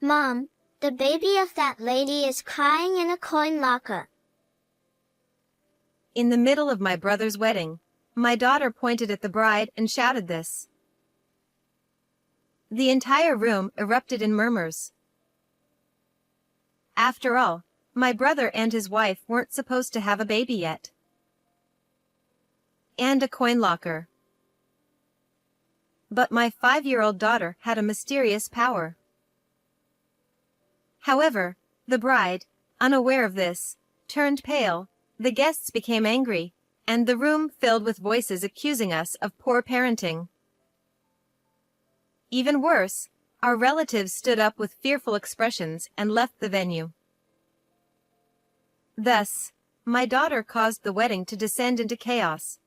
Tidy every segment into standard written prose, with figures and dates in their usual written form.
Mom, the baby of that lady is crying in a coin locker. In the middle of my brother's wedding, my daughter pointed at the bride and shouted this. The entire room erupted in murmurs. After all, my brother and his wife weren't supposed to have a baby yet. And a coin locker. But my 5-year-old daughter had a mysterious power. However, the bride, unaware of this, turned pale, the guests became angry, and the room filled with voices accusing us of poor parenting. Even worse, our relatives stood up with fearful expressions and left the venue. Thus, my daughter caused the wedding to descend into chaos.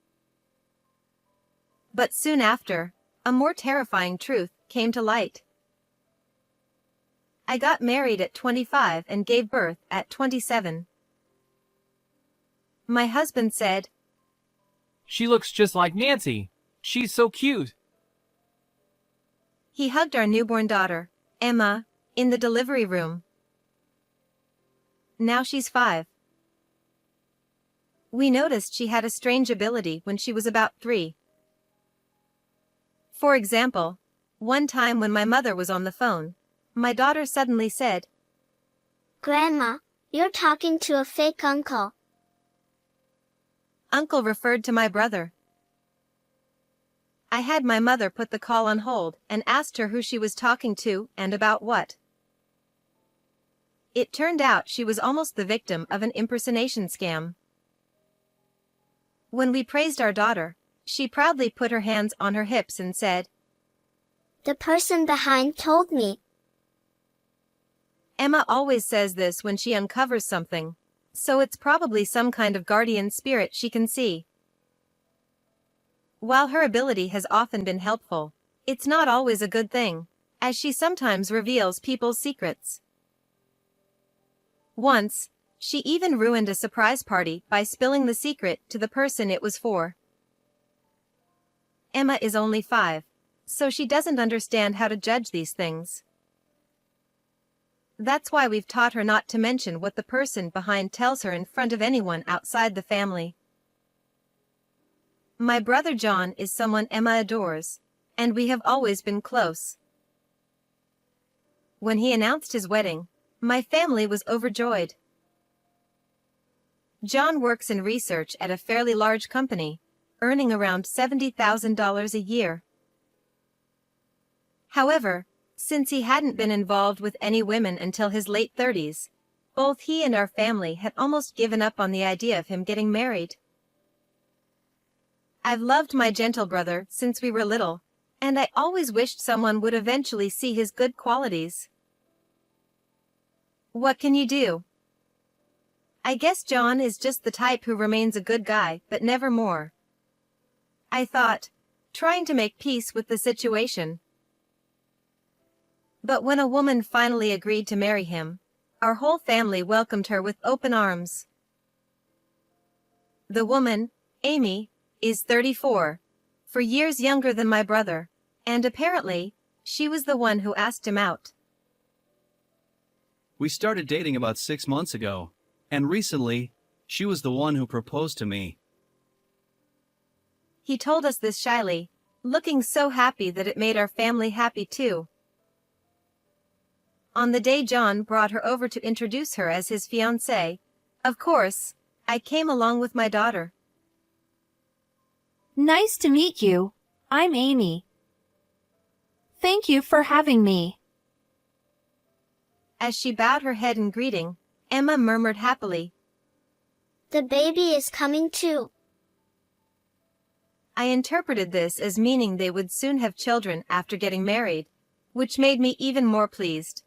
But soon after, a more terrifying truth came to light. I got married at 25 and gave birth at 27. My husband said, "She looks just like Nancy. She's so cute." He hugged our newborn daughter, Emma, in the delivery room. Now she's 5. We noticed she had a strange ability when she was about 3. For example, one time when my mother was on the phone, my daughter suddenly said, Grandma, you're talking to a fake uncle. Uncle referred to my brother. I had my mother put the call on hold and asked her who she was talking to and about what. It turned out she was almost the victim of an impersonation scam. When we praised our daughter, she proudly put her hands on her hips and said, The person behind told me. Emma always says this when she uncovers something, so it's probably some kind of guardian spirit she can see. While her ability has often been helpful, it's not always a good thing, as she sometimes reveals people's secrets. Once, she even ruined a surprise party by spilling the secret to the person it was for. Emma is only 5, so she doesn't understand how to judge these things. That's why we've taught her not to mention what the person behind tells her in front of anyone outside the family. My brother John is someone Emma adores, and we have always been close. When he announced his wedding, my family was overjoyed. John works in research at a fairly large company, earning around $70,000 a year. However, since he hadn't been involved with any women until his late 30s, both he and our family had almost given up on the idea of him getting married. I've loved my gentle brother since we were little, and I always wished someone would eventually see his good qualities. What can you do? I guess John is just the type who remains a good guy, but never more. I thought, trying to make peace with the situation. But when a woman finally agreed to marry him, our whole family welcomed her with open arms. The woman, Amy, is 34, for years younger than my brother, and apparently, she was the one who asked him out. We started dating about 6 months ago, and recently, she was the one who proposed to me. He told us this shyly, looking so happy that it made our family happy too. On the day John brought her over to introduce her as his fiancée, of course, I came along with my daughter. Nice to meet you. I'm Amy. Thank you for having me. As she bowed her head in greeting, Emma murmured happily, The baby is coming too. I interpreted this as meaning they would soon have children after getting married, which made me even more pleased.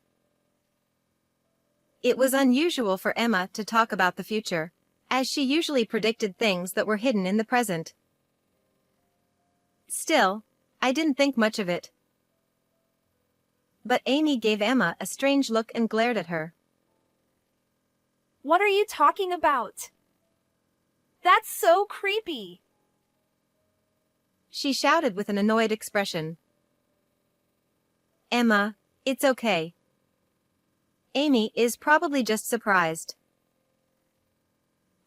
It was unusual for Emma to talk about the future, as she usually predicted things that were hidden in the present. Still, I didn't think much of it. But Amy gave Emma a strange look and glared at her. What are you talking about? That's so creepy. She shouted with an annoyed expression. Emma, it's okay. Amy is probably just surprised.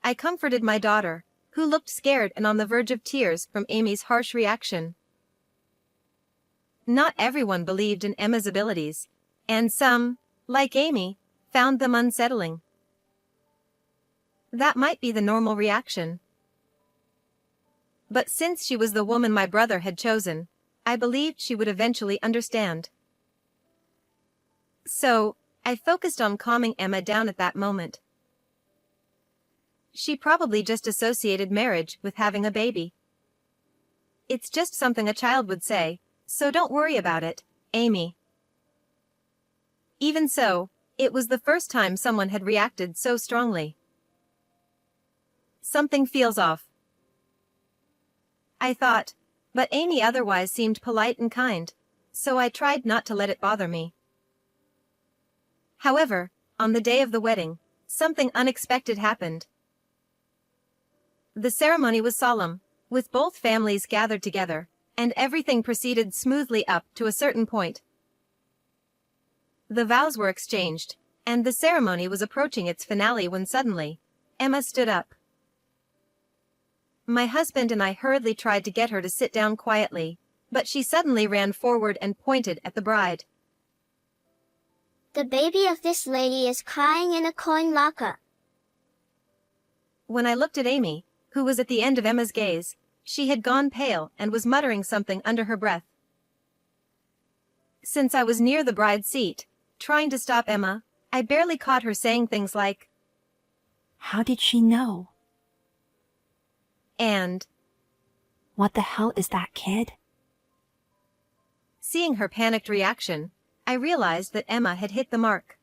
I comforted my daughter, who looked scared and on the verge of tears from Amy's harsh reaction. Not everyone believed in Emma's abilities, and some, like Amy, found them unsettling. That might be the normal reaction. But since she was the woman my brother had chosen, I believed she would eventually understand. So, I focused on calming Emma down at that moment. She probably just associated marriage with having a baby. It's just something a child would say, so don't worry about it, Amy. Even so, it was the first time someone had reacted so strongly. Something feels off, I thought, but Amy otherwise seemed polite and kind, so I tried not to let it bother me. However, on the day of the wedding, something unexpected happened. The ceremony was solemn, with both families gathered together, and everything proceeded smoothly up to a certain point. The vows were exchanged, and the ceremony was approaching its finale when suddenly, Emma stood up. My husband and I hurriedly tried to get her to sit down quietly, but she suddenly ran forward and pointed at the bride. The baby of this lady is crying in a coin locker. When I looked at Amy, who was at the end of Emma's gaze, she had gone pale and was muttering something under her breath. Since I was near the bride's seat, trying to stop Emma, I barely caught her saying things like, How did she know? and, What the hell is that kid? seeing her panicked reaction, I realized that Emma had hit the mark.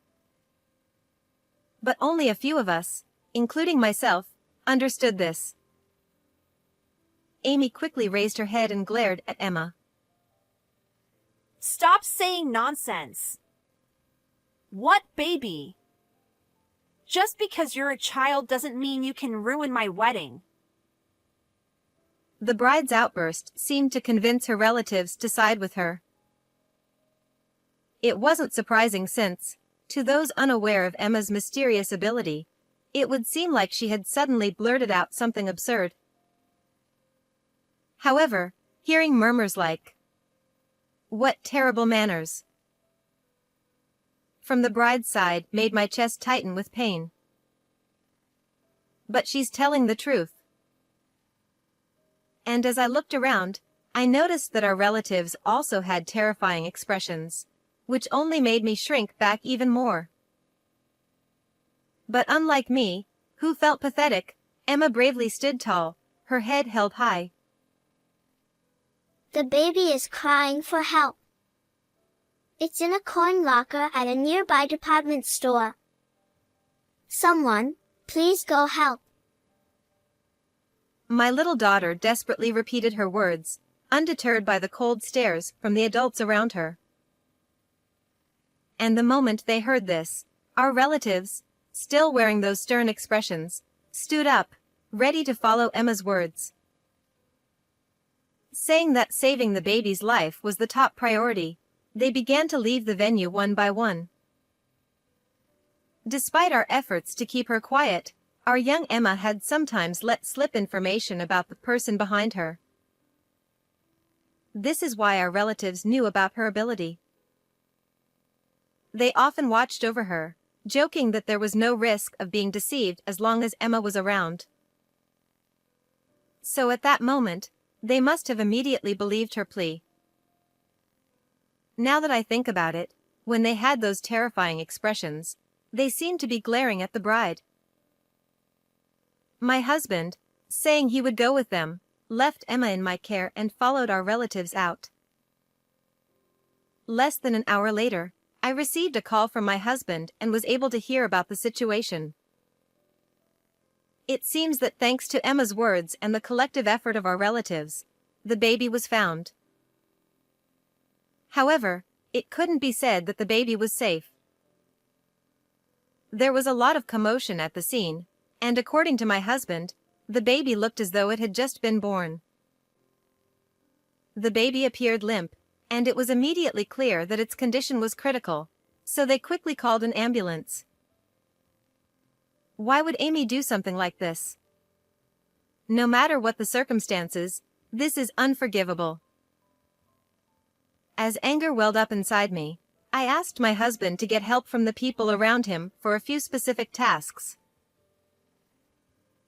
But only a few of us, including myself, understood this. Amy quickly raised her head and glared at Emma. Stop saying nonsense. What baby? Just because you're a child doesn't mean you can ruin my wedding. The bride's outburst seemed to convince her relatives to side with her. It wasn't surprising since, to those unaware of Emma's mysterious ability, it would seem like she had suddenly blurted out something absurd. However, hearing murmurs like, "What terrible manners!" from the bride's side made my chest tighten with pain. But she's telling the truth. And as I looked around, I noticed that our relatives also had terrifying expressions, which only made me shrink back even more. But unlike me, who felt pathetic, Emma bravely stood tall, her head held high. The baby is crying for help. It's in a coin locker at a nearby department store. Someone, please go help. My little daughter desperately repeated her words, undeterred by the cold stares from the adults around her. And the moment they heard this, our relatives, still wearing those stern expressions, stood up, ready to follow Emma's words. Saying that saving the baby's life was the top priority, they began to leave the venue one by one. Despite our efforts to keep her quiet, our young Emma had sometimes let slip information about the person behind her. This is why our relatives knew about her ability. They often watched over her, joking that there was no risk of being deceived as long as Emma was around. So at that moment, they must have immediately believed her plea. Now that I think about it, when they had those terrifying expressions, they seemed to be glaring at the bride. My husband, saying he would go with them, left Emma in my care and followed our relatives out. Less than an hour later, I received a call from my husband and was able to hear about the situation. It seems that thanks to Emma's words and the collective effort of our relatives, the baby was found. However, it couldn't be said that the baby was safe. There was a lot of commotion at the scene, and according to my husband, the baby looked as though it had just been born. The baby appeared limp, and it was immediately clear that its condition was critical, so they quickly called an ambulance. Why would Amy do something like this? No matter what the circumstances, this is unforgivable. As anger welled up inside me, I asked my husband to get help from the people around him for a few specific tasks.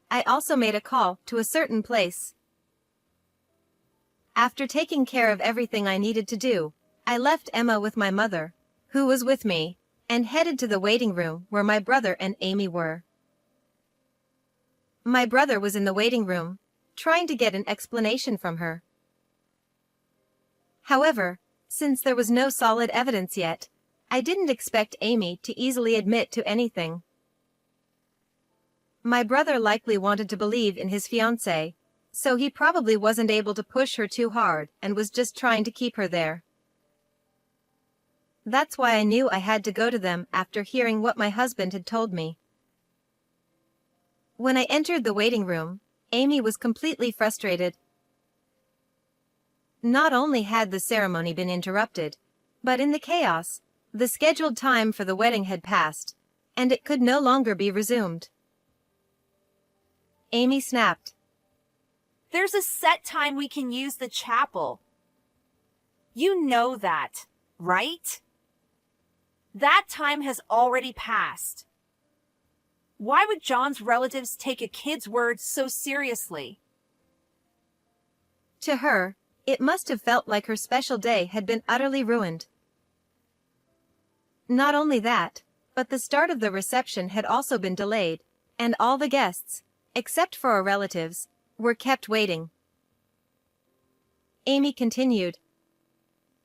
I also made a call to a certain place. After taking care of everything I needed to do, I left Emma with my mother, who was with me, and headed to the waiting room where my brother and Amy were. My brother was in the waiting room, trying to get an explanation from her. However, since there was no solid evidence yet, I didn't expect Amy to easily admit to anything. My brother likely wanted to believe in his fiancée, so he probably wasn't able to push her too hard and was just trying to keep her there. That's why I knew I had to go to them after hearing what my husband had told me. When I entered the waiting room, Amy was completely frustrated. Not only had the ceremony been interrupted, but in the chaos, the scheduled time for the wedding had passed, and it could no longer be resumed. Amy snapped. There's a set time we can use the chapel. You know that, right? That time has already passed. Why would John's relatives take a kid's words so seriously? To her, it must have felt like her special day had been utterly ruined. Not only that, but the start of the reception had also been delayed, and all the guests, except for our relatives, were kept waiting. Amy continued.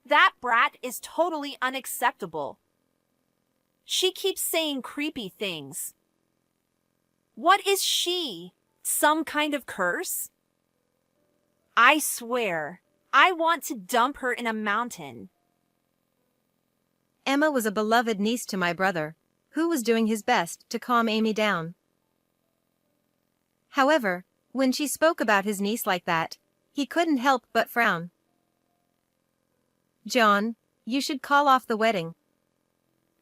That brat is totally unacceptable. She keeps saying creepy things. What is she? Some kind of curse? I swear, I want to dump her in a mountain. Emma was a beloved niece to my brother, who was doing his best to calm Amy down. However, when she spoke about his niece like that, he couldn't help but frown. John, you should call off the wedding,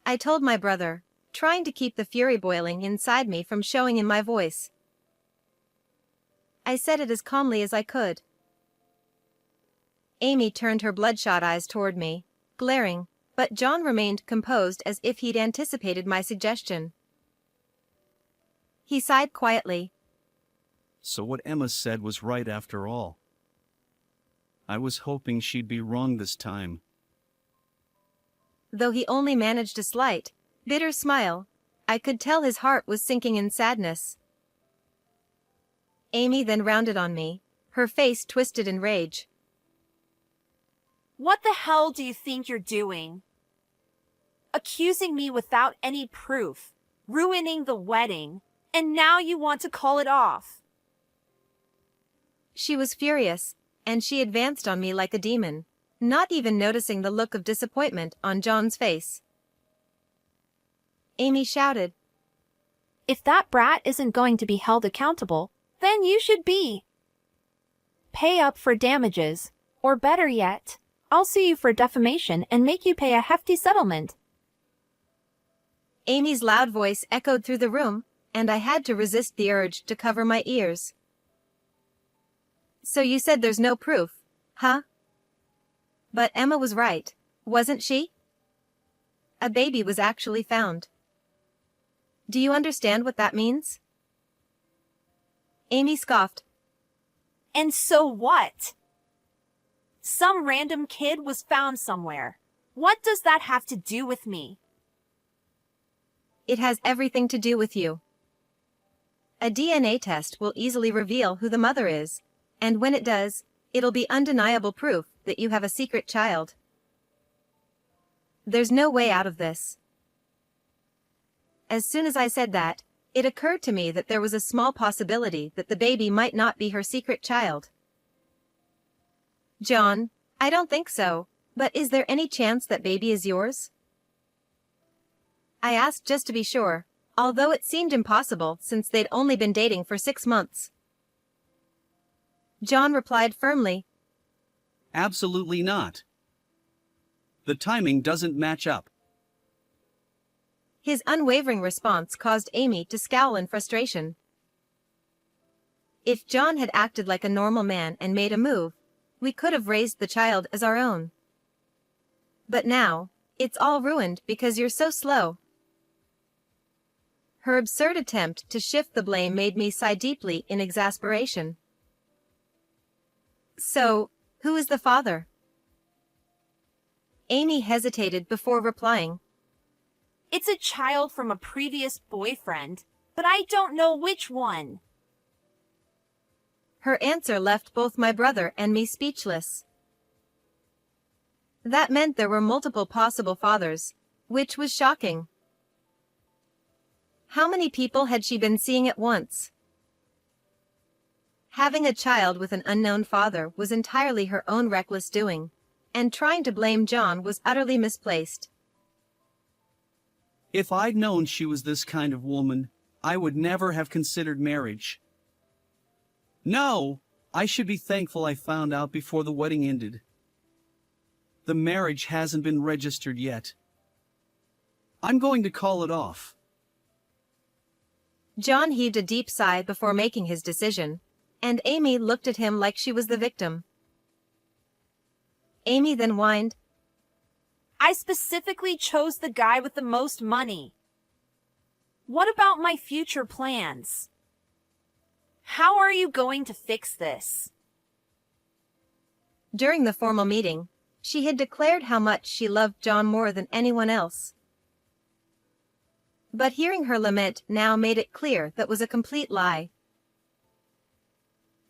I told my brother, trying to keep the fury boiling inside me from showing in my voice. I said it as calmly as I could. Amy turned her bloodshot eyes toward me, glaring, but John remained composed as if he'd anticipated my suggestion. He sighed quietly. So what Emma said was right after all. I was hoping she'd be wrong this time. Though he only managed a slight, bitter smile, I could tell his heart was sinking in sadness. Amy then rounded on me, her face twisted in rage. What the hell do you think you're doing? Accusing me without any proof, ruining the wedding, and now you want to call it off. She was furious, and she advanced on me like a demon, not even noticing the look of disappointment on John's face. Amy shouted, If that brat isn't going to be held accountable, then you should be. Pay up for damages, or better yet, I'll sue you for defamation and make you pay a hefty settlement. Amy's loud voice echoed through the room, and I had to resist the urge to cover my ears. So you said there's no proof, huh? But Emma was right, wasn't she? A baby was actually found. Do you understand what that means? Amy scoffed. And so what? Some random kid was found somewhere. What does that have to do with me? It has everything to do with you. A DNA test will easily reveal who the mother is, and when it does, it'll be undeniable proof that you have a secret child. There's no way out of this. As soon as I said that, it occurred to me that there was a small possibility that the baby might not be her secret child. John, I don't think so, but is there any chance that baby is yours? I asked just to be sure, although it seemed impossible since they'd only been dating for 6 months. John replied firmly, Absolutely not. The timing doesn't match up. His unwavering response caused Amy to scowl in frustration. If John had acted like a normal man and made a move, we could have raised the child as our own. But now, it's all ruined because you're so slow. Her absurd attempt to shift the blame made me sigh deeply in exasperation. So, who is the father? Amy hesitated before replying. It's a child from a previous boyfriend, but I don't know which one. Her answer left both my brother and me speechless. That meant there were multiple possible fathers, which was shocking. How many people had she been seeing at once? Having a child with an unknown father was entirely her own reckless doing, and trying to blame John was utterly misplaced. If I'd known she was this kind of woman, I would never have considered marriage. No, I should be thankful I found out before the wedding ended. The marriage hasn't been registered yet. I'm going to call it off. John heaved a deep sigh before making his decision, and Amy looked at him like she was the victim. Amy then whined, I specifically chose the guy with the most money. What about my future plans? How are you going to fix this? During the formal meeting, she had declared how much she loved John more than anyone else. But hearing her lament now made it clear that was a complete lie.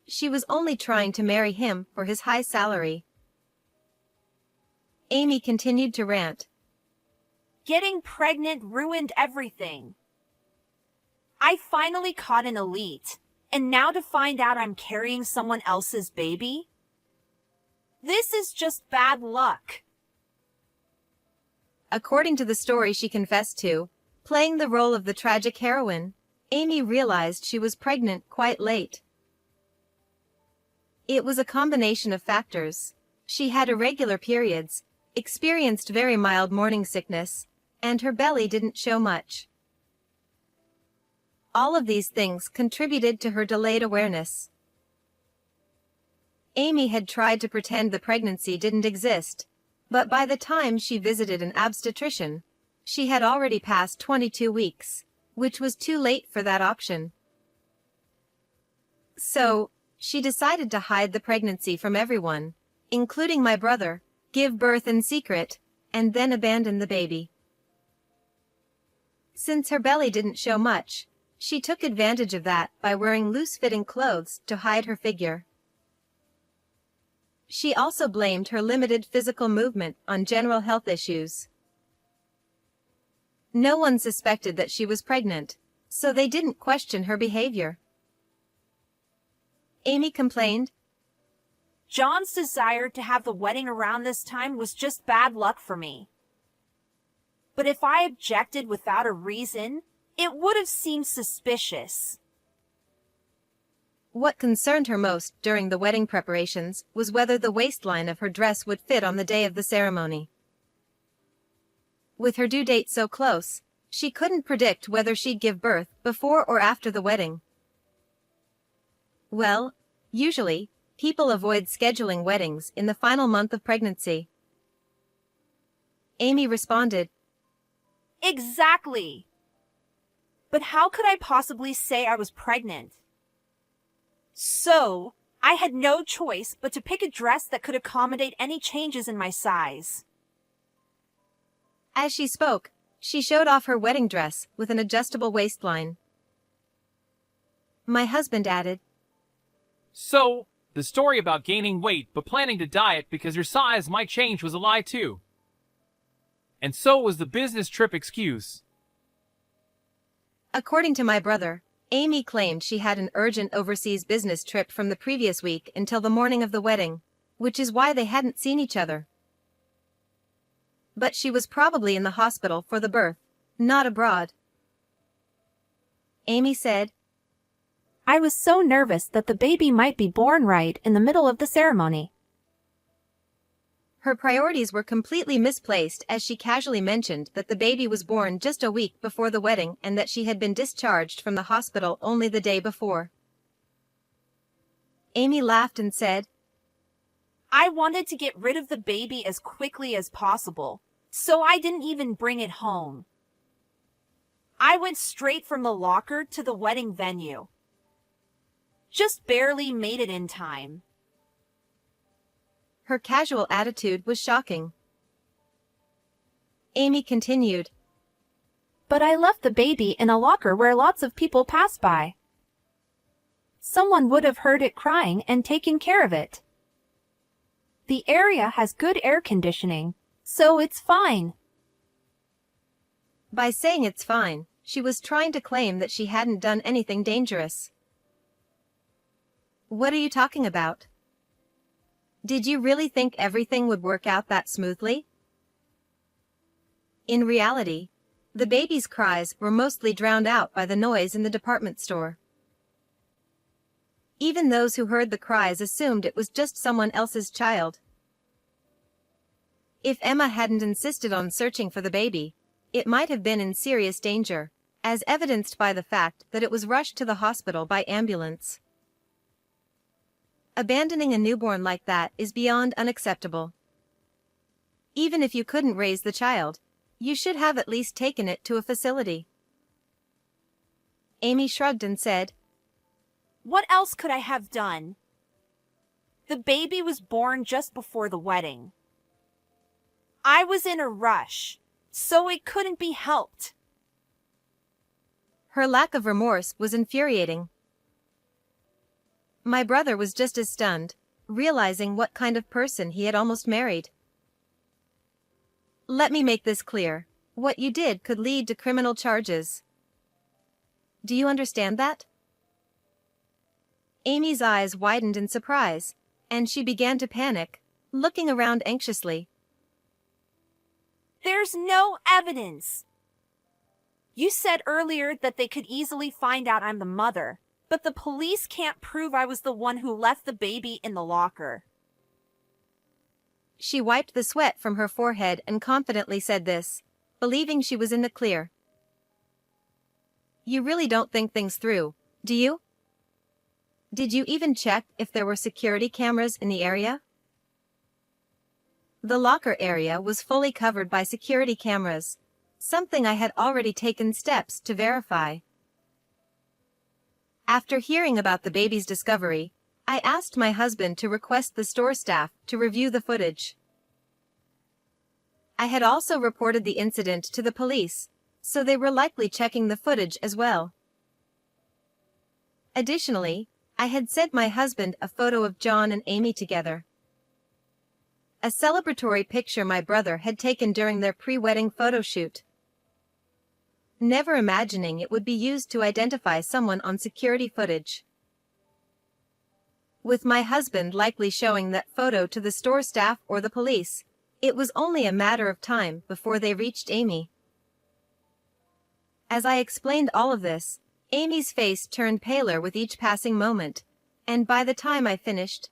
She was only trying to marry him for his high salary. Amy continued to rant. Getting pregnant ruined everything. I finally caught an elite, and now to find out I'm carrying someone else's baby? This is just bad luck. According to the story she confessed to, playing the role of the tragic heroine, Amy realized she was pregnant quite late. It was a combination of factors. She had irregular periods, experienced very mild morning sickness, and her belly didn't show much. All of these things contributed to her delayed awareness. Amy had tried to pretend the pregnancy didn't exist, but by the time she visited an obstetrician, she had already passed 22 weeks, which was too late for that option. So, she decided to hide the pregnancy from everyone, including my brother, give birth in secret, and then abandon the baby. Since her belly didn't show much, she took advantage of that by wearing loose-fitting clothes to hide her figure. She also blamed her limited physical movement on general health issues. No one suspected that she was pregnant, so they didn't question her behavior. Amy complained, John's desire to have the wedding around this time was just bad luck for me. But if I objected without a reason, it would have seemed suspicious. What concerned her most during the wedding preparations was whether the waistline of her dress would fit on the day of the ceremony. With her due date so close, she couldn't predict whether she'd give birth before or after the wedding. Well, usually, people avoid scheduling weddings in the final month of pregnancy. Amy responded, Exactly. But how could I possibly say I was pregnant? So, I had no choice but to pick a dress that could accommodate any changes in my size. As she spoke, she showed off her wedding dress with an adjustable waistline. My husband added, So, the story about gaining weight but planning to diet because your size might change was a lie too. And so was the business trip excuse. According to my brother, Amy claimed she had an urgent overseas business trip from the previous week until the morning of the wedding, which is why they hadn't seen each other. But she was probably in the hospital for the birth, not abroad. Amy said, I was so nervous that the baby might be born right in the middle of the ceremony. Her priorities were completely misplaced as she casually mentioned that the baby was born just a week before the wedding and that she had been discharged from the hospital only the day before. Amy laughed and said, I wanted to get rid of the baby as quickly as possible, so I didn't even bring it home. I went straight from the locker to the wedding venue. Just barely made it in time. Her casual attitude was shocking. Amy continued, But I left the baby in a locker where lots of people pass by. Someone would have heard it crying and taken care of it. The area has good air conditioning, so it's fine. By saying it's fine, she was trying to claim that she hadn't done anything dangerous. What are you talking about? Did you really think everything would work out that smoothly? In reality, the baby's cries were mostly drowned out by the noise in the department store. Even those who heard the cries assumed it was just someone else's child. If Emma hadn't insisted on searching for the baby, it might have been in serious danger, as evidenced by the fact that it was rushed to the hospital by ambulance. Abandoning a newborn like that is beyond unacceptable. Even if you couldn't raise the child, you should have at least taken it to a facility. Amy shrugged and said, What else could I have done? The baby was born just before the wedding. I was in a rush, so it couldn't be helped. Her lack of remorse was infuriating. My brother was just as stunned, realizing what kind of person he had almost married. Let me make this clear. What you did could lead to criminal charges. Do you understand that? Amy's eyes widened in surprise, and she began to panic, looking around anxiously. There's no evidence. You said earlier that they could easily find out I'm the mother, but the police can't prove I was the one who left the baby in the locker. She wiped the sweat from her forehead and confidently said this, believing she was in the clear. You really don't think things through, do you? Did you even check if there were security cameras in the area? The locker area was fully covered by security cameras, something I had already taken steps to verify. After hearing about the baby's discovery, I asked my husband to request the store staff to review the footage. I had also reported the incident to the police, so they were likely checking the footage as well. Additionally, I had sent my husband a photo of John and Amy together. A celebratory picture my brother had taken during their pre-wedding photo shoot. Never imagining it would be used to identify someone on security footage. With my husband likely showing that photo to the store staff or the police, it was only a matter of time before they reached Amy. As I explained all of this, Amy's face turned paler with each passing moment, and by the time I finished,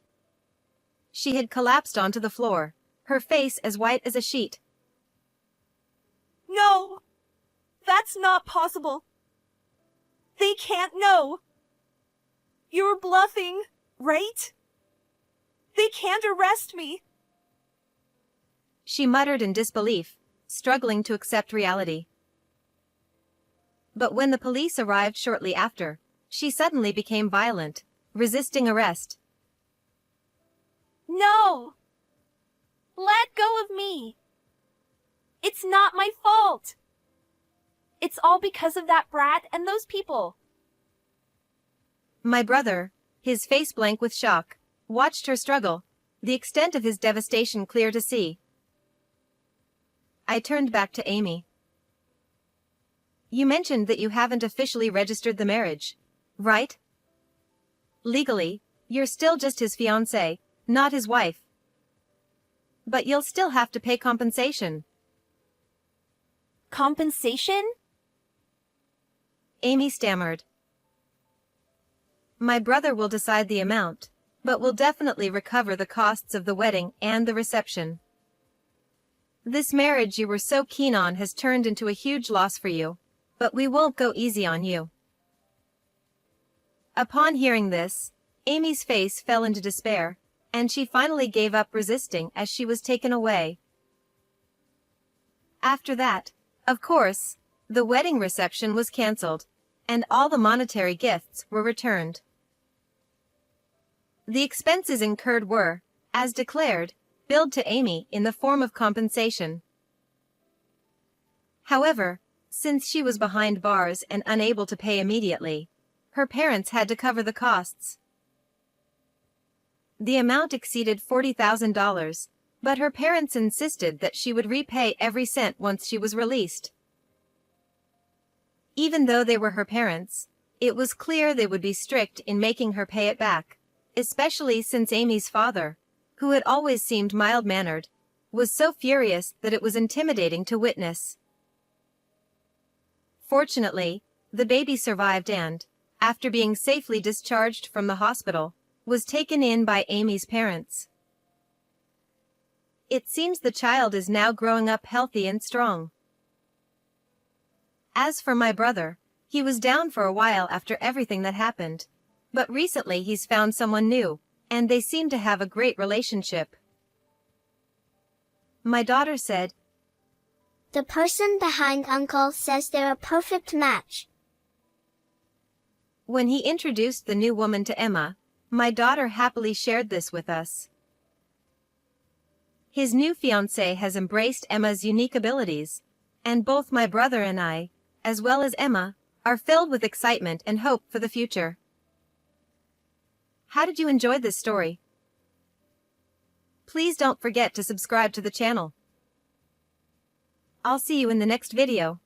she had collapsed onto the floor, her face as white as a sheet. No! That's not possible. They can't know. You're bluffing, right? They can't arrest me. She muttered in disbelief, struggling to accept reality. But when the police arrived shortly after, she suddenly became violent, resisting arrest. No! Let go of me. It's not my fault. It's all because of that brat and those people. My brother, his face blank with shock, watched her struggle, the extent of his devastation clear to see. I turned back to Amy. You mentioned that you haven't officially registered the marriage, right? Legally, you're still just his fiancée, not his wife. But you'll still have to pay compensation. Compensation? Amy stammered. My brother will decide the amount, but will definitely recover the costs of the wedding and the reception. This marriage you were so keen on has turned into a huge loss for you, but we won't go easy on you." Upon hearing this, Amy's face fell into despair, and she finally gave up resisting as she was taken away. After that, of course, the wedding reception was cancelled, and all the monetary gifts were returned. The expenses incurred were, as declared, billed to Amy in the form of compensation. However, since she was behind bars and unable to pay immediately, her parents had to cover the costs. The amount exceeded $40,000, but her parents insisted that she would repay every cent once she was released. Even though they were her parents, it was clear they would be strict in making her pay it back, especially since Amy's father, who had always seemed mild-mannered, was so furious that it was intimidating to witness. Fortunately, the baby survived and, after being safely discharged from the hospital, was taken in by Amy's parents. It seems the child is now growing up healthy and strong. As for my brother, he was down for a while after everything that happened, but recently he's found someone new, and they seem to have a great relationship. My daughter said, "The person behind Uncle says they're a perfect match." When he introduced the new woman to Emma, my daughter happily shared this with us. His new fiancée has embraced Emma's unique abilities, and both my brother and I, as well as Emma, are filled with excitement and hope for the future. How did you enjoy this story? Please don't forget to subscribe to the channel. I'll see you in the next video.